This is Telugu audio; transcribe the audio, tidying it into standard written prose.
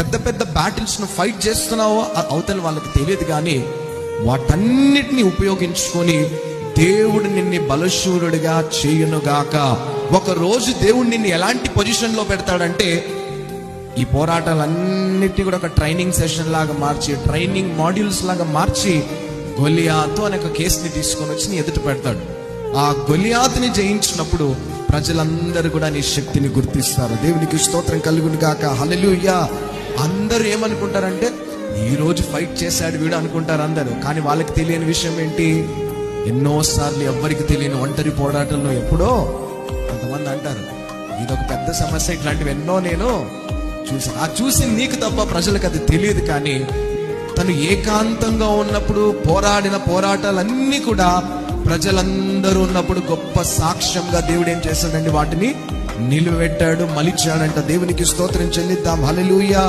పెద్ద పెద్ద బ్యాటిల్స్ ను ఫైట్ చేస్తున్నావో అవతల వాళ్ళకి తెలియదు, కానీ వాటన్నిటిని ఉపయోగించుకొని దేవుడు నిన్ను బలశూరుడిగా చేయునుగాక. ఒక రోజు దేవుడు నిన్ను ఎలాంటి పొజిషన్ లో పెడతాడంటే, ఈ పోరాటాలన్నిటినీ కూడా ఒక ట్రైనింగ్ సెషన్ లాగా మార్చి, ట్రైనింగ్ మాడ్యూల్స్ లాగా మార్చి, గొలియాతు అనే ఒక కేసుని తీసుకొని వచ్చి నీ ఎదుట పెడతాడు. ఆ గొలియాతుని జయించినప్పుడు ప్రజలందరూ కూడా నీ శక్తిని గుర్తిస్తారు. దేవునికి స్తోత్రం కలుగును గాక. హల్లెలూయా. అందరూ ఏమనుకుంటారంటే, ఈ రోజు ఫైట్ చేశాడు వీడు అనుకుంటారు అందరూ. కానీ వాళ్ళకి తెలియని విషయం ఏంటి? ఎన్నోసార్లు ఎవ్వరికి తెలియని ఒంటరి పోరాటంలో ఎప్పుడో కొంతమంది అంటారు, ఇదొక పెద్ద సమస్య, ఇట్లాంటివి ఎన్నో నేను చూసాను. ఆ చూసి నీకు తప్ప ప్రజలకు అది తెలియదు. కానీ తను ఏకాంతంగా ఉన్నప్పుడు పోరాడిన పోరాటాలన్నీ కూడా ప్రజలందరూ ఉన్నప్పుడు గొప్ప సాక్ష్యంగా దేవుడు ఏం చేశాడండి, వాటిని నిలువెట్టాడు, మలిచాడంట. దేవునికి స్తోత్రం చెల్లిద్దాం. హల్లెలూయా.